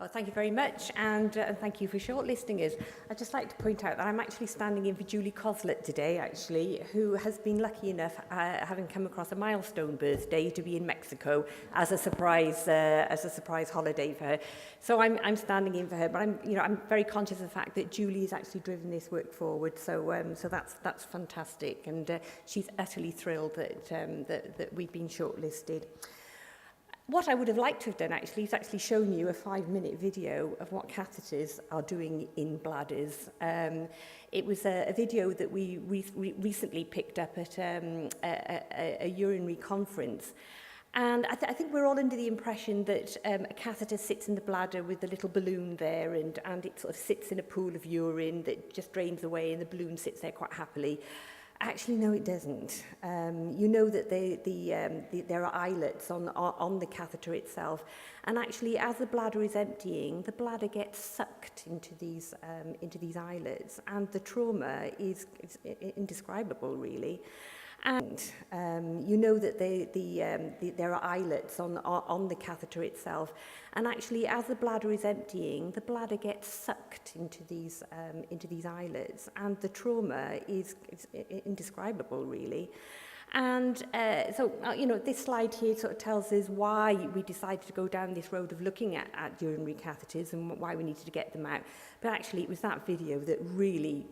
Well, thank you very much, and thank you for shortlisting us. I'd just like to point out that I'm actually standing in for Julie Coslett today, actually, who has been lucky enough, having come across a milestone birthday, to be in Mexico as a surprise holiday for her. So I'm standing in for her, but I'm very conscious of the fact that Julie has actually driven this work forward. So that's fantastic, and she's utterly thrilled that we've been shortlisted. What I would have liked to have done actually is actually shown you a 5-minute video of what catheters are doing in bladders. It was a video that we recently picked up at a urinary conference. And I think we're all under the impression that a catheter sits in the bladder with a little balloon there, and it sort of sits in a pool of urine that just drains away, and the balloon sits there quite happily. Actually, no, it doesn't. You know that there are eyelets on the catheter itself, and actually, as the bladder is emptying, the bladder gets sucked into these eyelets, and the trauma is indescribable, really. And you know that there are eyelets on the catheter itself, and actually, as the bladder is emptying, the bladder gets sucked into these eyelets, and the trauma is indescribable, really. And this slide here sort of tells us why we decided to go down this road of looking at urinary catheters and why we needed to get them out. But actually, it was that video that really,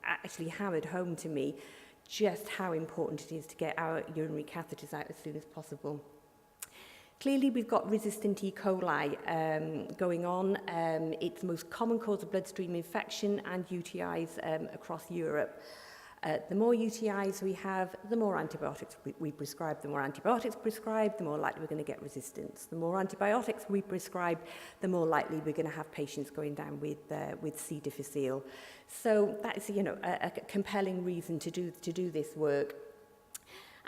actually hammered home to me just how important it is to get our urinary catheters out as soon as possible. Clearly, we've got resistant E. coli going on. It's the most common cause of bloodstream infection and UTIs across Europe. The more UTIs we have, the more antibiotics we prescribe. The more antibiotics prescribed, the more likely we're going to get resistance. The more antibiotics we prescribe, the more likely we're going to have patients going down with C. difficile. So that's a compelling reason to do this work.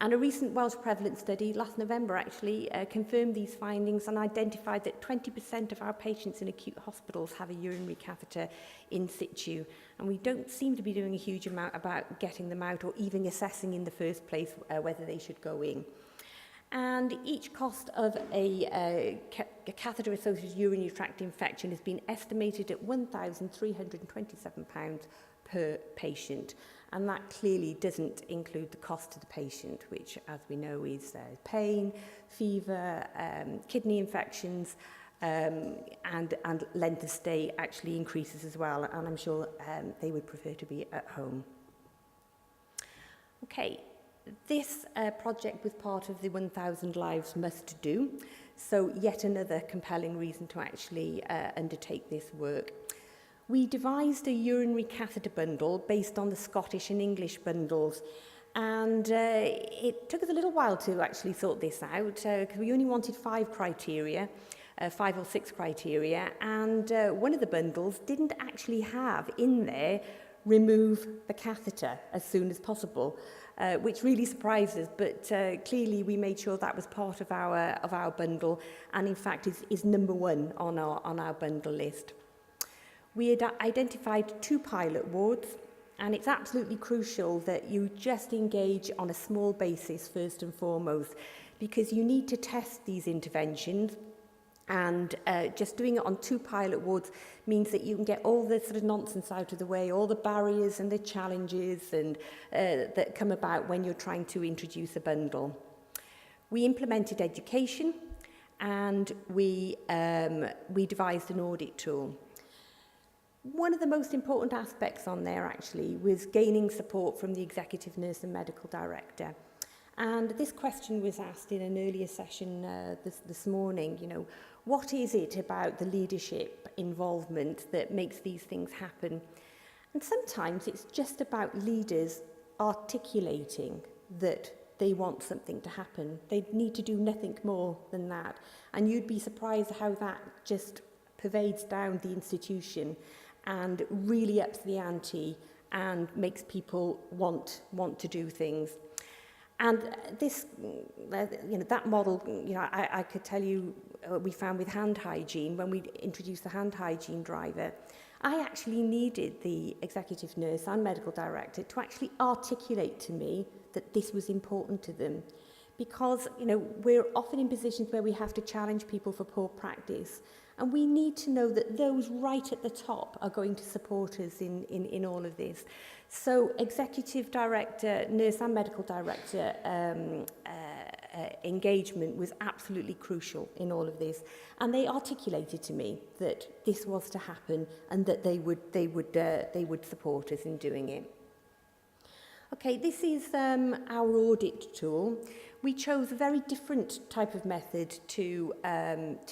And a recent Welsh prevalence study, last November actually, confirmed these findings and identified that 20% of our patients in acute hospitals have a urinary catheter in situ. And we don't seem to be doing a huge amount about getting them out or even assessing in the first place whether they should go in. And each cost of a catheter-associated urinary tract infection has been estimated at £1,327 per patient. And that clearly doesn't include the cost to the patient, which, as we know, is pain, fever, kidney infections, and length of stay actually increases as well. And I'm sure they would prefer to be at home. Okay, this project was part of the 1,000 Lives Must Do. So yet another compelling reason to actually undertake this work. We devised a urinary catheter bundle based on the Scottish and English bundles, and it took us a little while to actually sort this out because we only wanted 5 or 6 criteria, and one of the bundles didn't actually have in there remove the catheter as soon as possible, which really surprised us, but clearly we made sure that was part of our bundle, and in fact is number 1 on our bundle list. We had identified 2 pilot wards, and it's absolutely crucial that you just engage on a small basis first and foremost, because you need to test these interventions, and just doing it on 2 pilot wards means that you can get all the sort of nonsense out of the way, all the barriers and the challenges and that come about when you're trying to introduce a bundle. We implemented education, and we devised an audit tool. One of the most important aspects on there actually was gaining support from the executive nurse and medical director. And this question was asked in an earlier session this morning, what is it about the leadership involvement that makes these things happen? And sometimes it's just about leaders articulating that they want something to happen. They need to do nothing more than that. And you'd be surprised how that just pervades down the institution and really ups the ante and makes people want to do things. And this, that model, I could tell you, we found with hand hygiene, when we introduced the hand hygiene driver, I actually needed the executive nurse and medical director to actually articulate to me that this was important to them. Because, we're often in positions where we have to challenge people for poor practice. And we need to know that those right at the top are going to support us in all of this. So executive director, nurse and medical director engagement was absolutely crucial in all of this. And they articulated to me that this was to happen and that they would support us in doing it. Okay, this is our audit tool. We chose a very different type of method to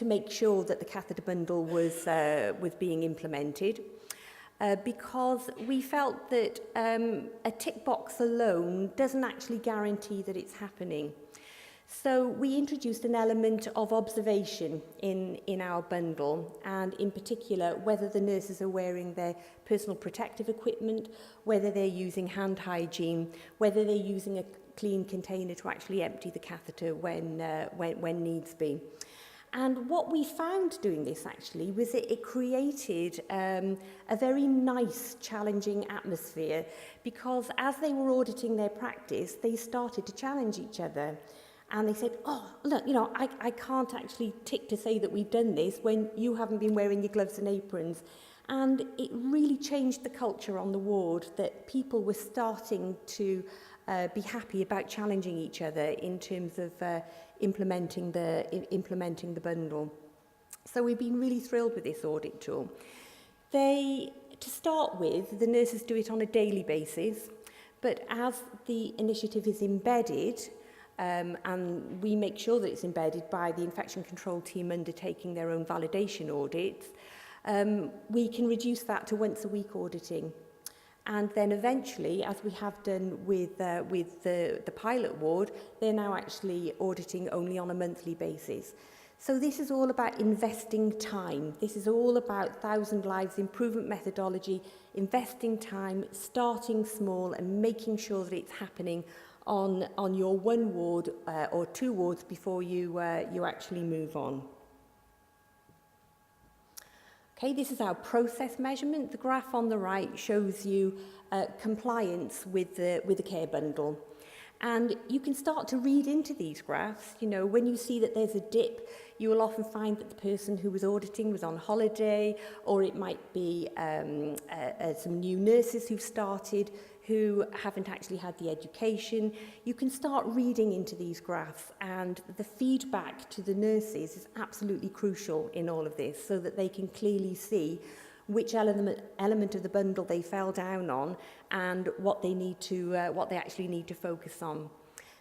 make sure that the catheter bundle was being implemented, because we felt that a tick box alone doesn't actually guarantee that it's happening. So we introduced an element of observation in our bundle, and in particular whether the nurses are wearing their personal protective equipment, whether they're using hand hygiene, whether they're using a clean container to actually empty the catheter when needs be. And what we found doing this actually was it created a very nice, challenging atmosphere, because as they were auditing their practice, they started to challenge each other. And they said, oh, look, you know, I can't actually tick to say that we've done this when you haven't been wearing your gloves and aprons. And it really changed the culture on the ward, that people were starting to be happy about challenging each other in terms of implementing the bundle. So we've been really thrilled with this audit tool. To start with, the nurses do it on a daily basis, but as the initiative is embedded, and we make sure that it's embedded by the infection control team undertaking their own validation audits, we can reduce that to once a week auditing. And then eventually, as we have done with the pilot ward, they're now actually auditing only on a monthly basis. So this is all about investing time. This is all about 1,000 lives improvement methodology, investing time, starting small and making sure that it's happening on your one ward or two wards before you actually move on. Okay, this is our process measurement. The graph on the right shows you compliance with the care bundle. And you can start to read into these graphs. You know, when you see that there's a dip, you will often find that the person who was auditing was on holiday, or it might be some new nurses who've started who haven't actually had the education. You can start reading into these graphs, and the feedback to the nurses is absolutely crucial in all of this, so that they can clearly see which element of the bundle they fell down on and what they actually need to focus on.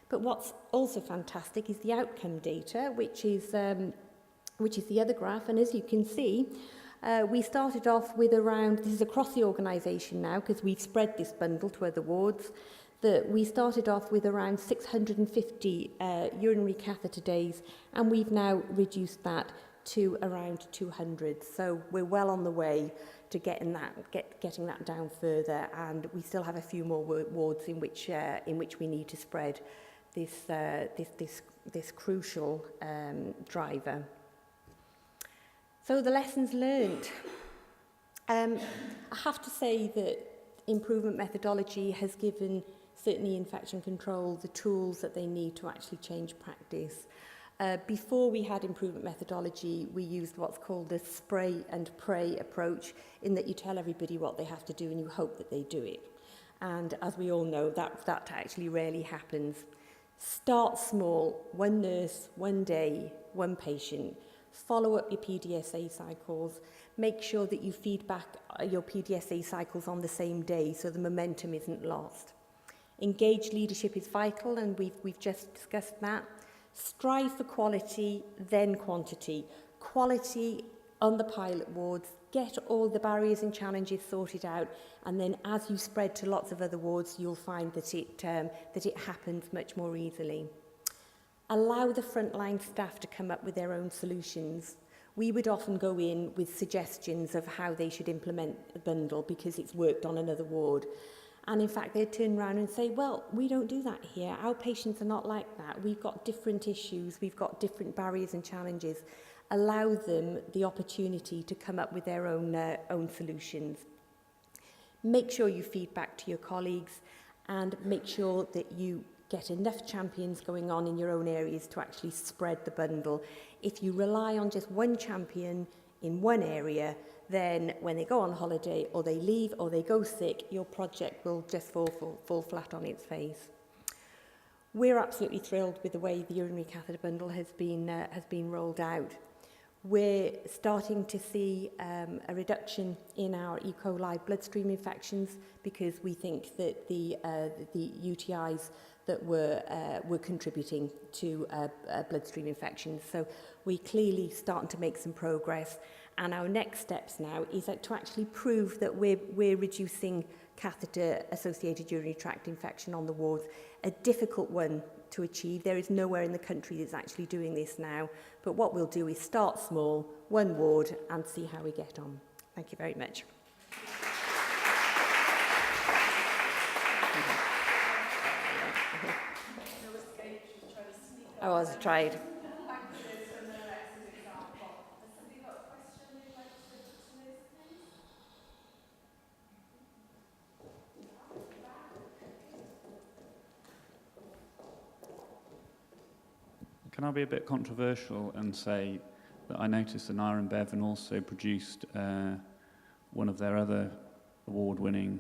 But what's also fantastic is the outcome data, which is the other graph. And as you can see, we started off with around, this is across the organisation now because we've spread this bundle to other wards, that we started off with around 650 urinary catheter days, and we've now reduced that to around 200. So we're well on the way to getting that down further, and we still have a few more wards in which we need to spread this crucial driver. So the lessons learned. I have to say that improvement methodology has given certainly infection control the tools that they need to actually change practice. Before we had improvement methodology, we used what's called the spray and pray approach, in that you tell everybody what they have to do and you hope that they do it. And as we all know, that actually rarely happens. Start small, one nurse, one day, one patient. Follow up your PDSA cycles. Make sure that you feed back your PDSA cycles on the same day so the momentum isn't lost. Engaged leadership is vital, and we've just discussed that. Strive for quality, then quantity. Quality on the pilot wards, get all the barriers and challenges sorted out, and then as you spread to lots of other wards, you'll find that it happens much more easily. Allow the frontline staff to come up with their own solutions. We would often go in with suggestions of how they should implement the bundle because it's worked on another ward. And in fact, they'd turn around and say, well, we don't do that here. Our patients are not like that. We've got different issues. We've got different barriers and challenges. Allow them the opportunity to come up with their own solutions. Make sure you feed back to your colleagues, and make sure that you get enough champions going on in your own areas to actually spread the bundle. If you rely on just one champion, in one area, then when they go on holiday or they leave or they go sick, your project will just fall flat on its face. We're absolutely thrilled with the way the urinary catheter bundle has been rolled out. We're starting to see a reduction in our E. coli bloodstream infections because we think that the UTIs that were contributing to bloodstream infections. So we're clearly starting to make some progress. And our next steps now is to actually prove that we're reducing catheter-associated urinary tract infection on the wards, a difficult one to achieve. There is nowhere in the country that's actually doing this now. But what we'll do is start small, one ward, and see how we get on. Thank you very much. I was tried. Can I be a bit controversial and say that I noticed that Nyre and Bevan also produced one of their other award-winning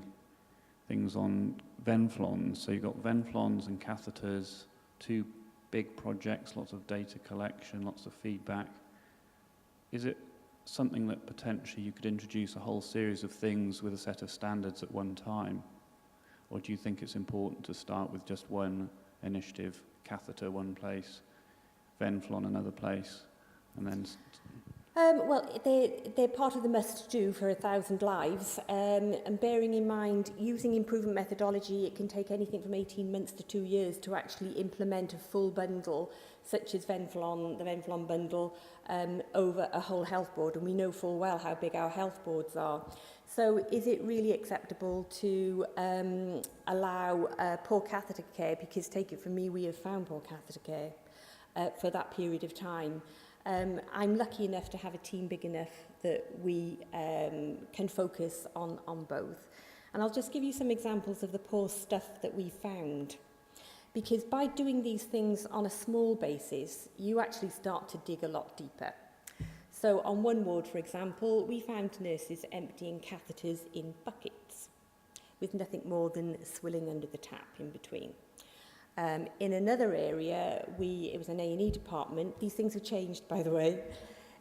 things on venflons. So you've got venflons and catheters, two big projects, lots of data collection, lots of feedback. Is it something that potentially you could introduce a whole series of things with a set of standards at one time? Or do you think it's important to start with just one initiative, catheter one place, venflon another place, and then... Well, they're part of the must-do for 1,000 lives, and bearing in mind, using improvement methodology, it can take anything from 18 months to 2 years to actually implement a full bundle, such as venflon, the venflon bundle, over a whole health board, and we know full well how big our health boards are. So is it really acceptable to allow poor catheter care, because take it from me, we have found poor catheter care for that period of time. I'm lucky enough to have a team big enough that we can focus on both. And I'll just give you some examples of the poor stuff that we found. Because by doing these things on a small basis, you actually start to dig a lot deeper. So on one ward, for example, we found nurses emptying catheters in buckets with nothing more than swilling under the tap in between. In another area, it was an A&E department. These things have changed, by the way.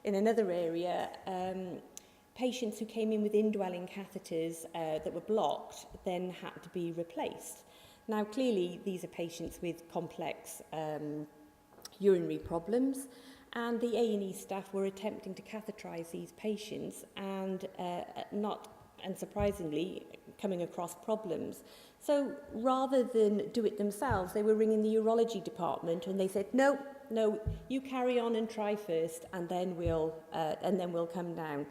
In another area, patients who came in with indwelling catheters that were blocked then had to be replaced. Now, clearly, these are patients with complex urinary problems, and the A&E staff were attempting to catheterize these patients and not unsurprisingly coming across problems. So rather than do it themselves, they were ringing the urology department and they said, no, you carry on and try first, and then we'll come down.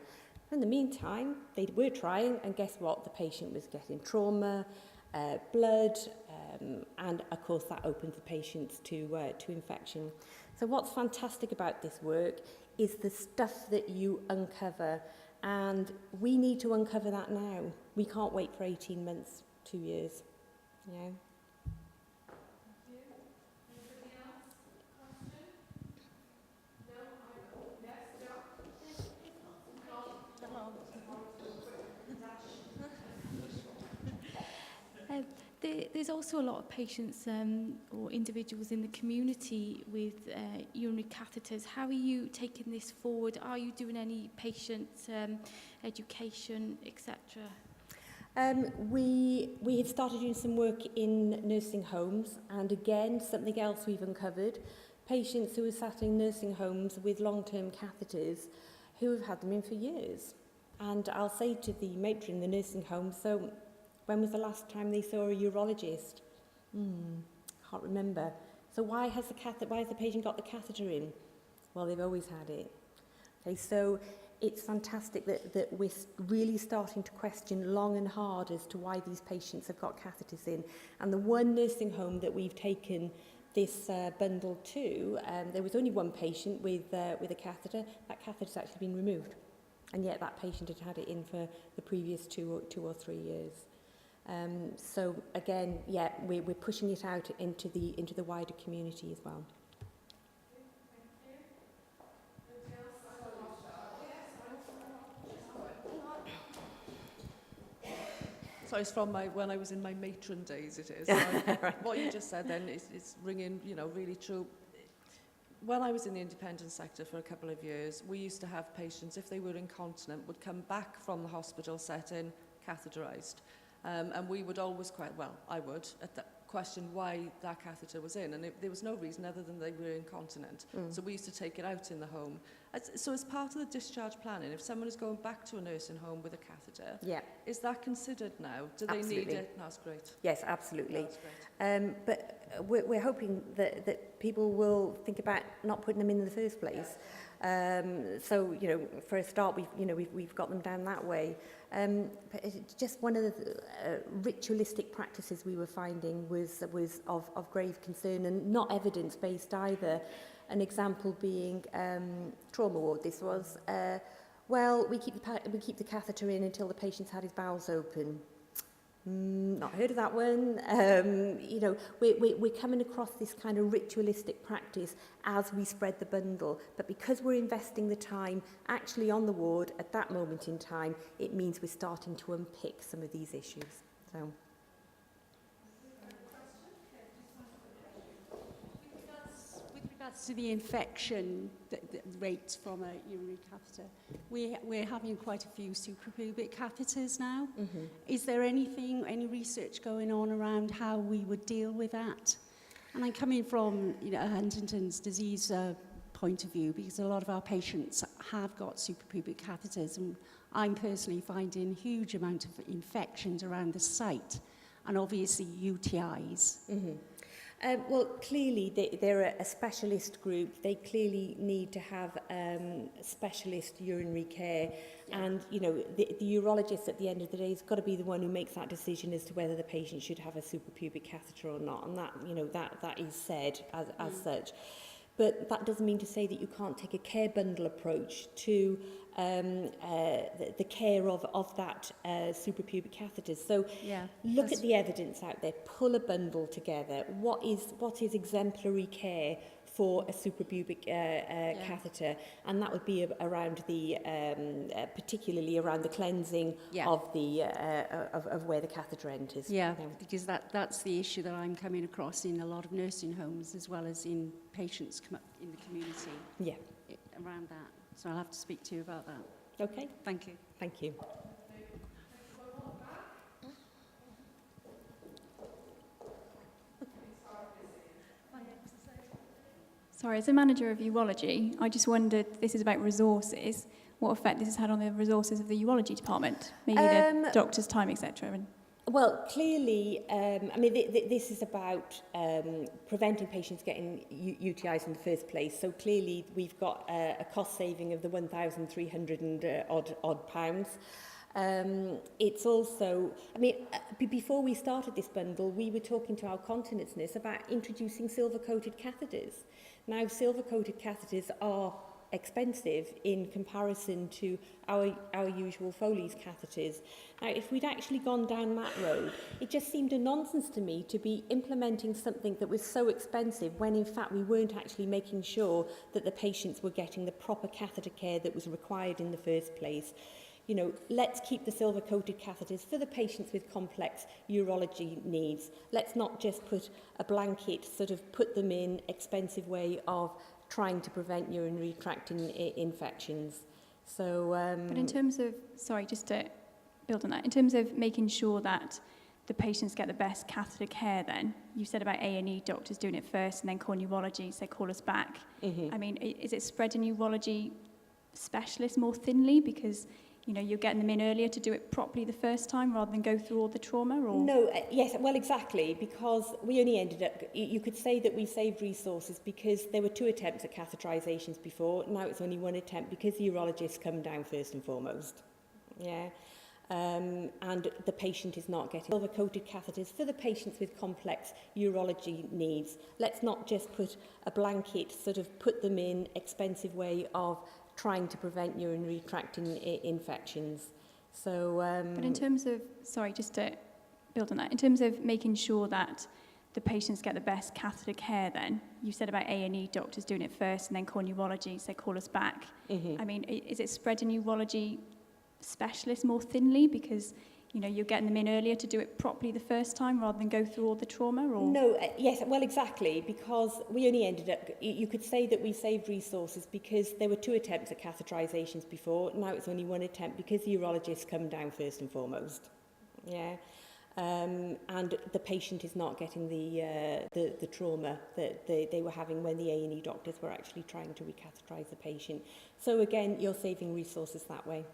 In the meantime, they were trying, and guess what? The patient was getting trauma, blood, and of course that opens the patients to infection. So what's fantastic about this work is the stuff that you uncover, and we need to uncover that now. We can't wait for 18 months. 2 years, you know. Thank you. Anybody else? Question? No? Yes, Joe? There's also a lot of patients or individuals in the community with urinary catheters. How are you taking this forward? Are you doing any patient education, etc.? We have started doing some work in nursing homes, and again, something else we've uncovered, patients who are sat in nursing homes with long-term catheters who have had them in for years. And I'll say to the matron in the nursing home, so when was the last time they saw a urologist? Can't remember. So why has the patient got the catheter in? Well, they've always had it. Okay, so it's fantastic that we're really starting to question long and hard as to why these patients have got catheters in. And the one nursing home that we've taken this bundle to, there was only one patient with a catheter. That catheter's actually been removed. And yet that patient had it in for the previous two or 3 years. So again, yeah, we're pushing it out into the wider community as well. So it's from when I was in my matron days, it is. What you just said then is ringing, really true. When I was in the independent sector for a couple of years, we used to have patients, if they were incontinent, would come back from the hospital setting catheterised. And we would always I would, at that question why that catheter was in, and there was no reason other than they were incontinent. So we used to take it out in the home. So as part of the discharge planning, if someone is going back to a nursing home with a catheter, is that considered now? Do they need it? No, that's great. Yes, absolutely. No, that's great. But we're hoping that people will think about not putting them in the first place. So, for a start, we've got them down that way. But it's just one of the ritualistic practices we were finding was of grave concern and not evidence-based either. An example being trauma ward. This was, we keep the catheter in until the patient's had his bowels open. Not heard of that one. We're coming across this kind of ritualistic practice as we spread the bundle. But because we're investing the time actually on the ward at that moment in time, it means we're starting to unpick some of these issues. So. With regards to the infection rates from a urinary catheter, we're having quite a few suprapubic catheters now. Mm-hmm. Is there any research going on around how we would deal with that? And I'm coming from a Huntington's disease point of view, because a lot of our patients have got suprapubic catheters, and I'm personally finding a huge amount of infections around the site, and obviously UTIs. Mm-hmm. Well, clearly they're a specialist group. They clearly need to have specialist urinary care, and the urologist at the end of the day has got to be the one who makes that decision as to whether the patient should have a suprapubic catheter or not, and that is said as such. But that doesn't mean to say that you can't take a care bundle approach to the care of that suprapubic catheters. So look at the evidence out there, pull a bundle together. What is exemplary care for a suprapubic catheter? And that would be around the, particularly around the cleansing of the of where the catheter enters. Yeah, because that's the issue that I'm coming across in a lot of nursing homes, as well as in patients in the community. Yeah, around that. So I'll have to speak to you about that. Okay. Thank you. Thank you. Sorry, as a manager of urology, I just wondered, this is about resources, what effect this has had on the resources of the urology department, maybe the doctor's time, etc. Well, clearly, this is about preventing patients getting UTIs in the first place. So clearly, we've got a cost saving of the £1,300 and odd pounds. It's also, before we started this bundle, we were talking to our continence nurse about introducing silver-coated catheters. Now, silver-coated catheters are expensive in comparison to our usual Foley's catheters. Now, if we'd actually gone down that road, it just seemed a nonsense to me to be implementing something that was so expensive when in fact we weren't actually making sure that the patients were getting the proper catheter care that was required in the first place. Let's keep the silver-coated catheters for the patients with complex urology needs. Let's not just put a blanket, put them in expensive way of trying to prevent urinary tract infections. So, but in terms of, sorry, just to build on that, in terms of making sure that the patients get the best catheter care then, you said about A&E doctors doing it first and then call neurology, say call us back. Mm-hmm. Is it spreading neurology specialists more thinly because you're getting them in earlier to do it properly the first time rather than go through all the trauma? Or? No, yes, well, exactly, because we only ended up, you could say that we saved resources because there were 2 attempts at catheterizations before. Now it's only 1 attempt because the urologists come down first and foremost. Yeah. And the patient is not getting silver-coated catheters for the patients with complex urology needs. Let's not just put a blanket, put them in expensive way of trying to prevent urinary tract infections. So, but in terms of, sorry, just to build on that, in terms of making sure that the patients get the best catheter care then, you said about A&E doctors doing it first and then call neurology, say call us back. Mm-hmm. Is it spreading neurology specialists more thinly because you know, you're getting them in earlier to do it properly the first time rather than go through all the trauma? Or? No, yes, well, exactly, because we only ended up, you could say that we saved resources because there were 2 attempts at catheterisations before. Now it's only 1 attempt because the urologists come down first and foremost. Yeah. And the patient is not getting the trauma that they were having when the A&E doctors were actually trying to recatheterise the patient. So again, you're saving resources that way.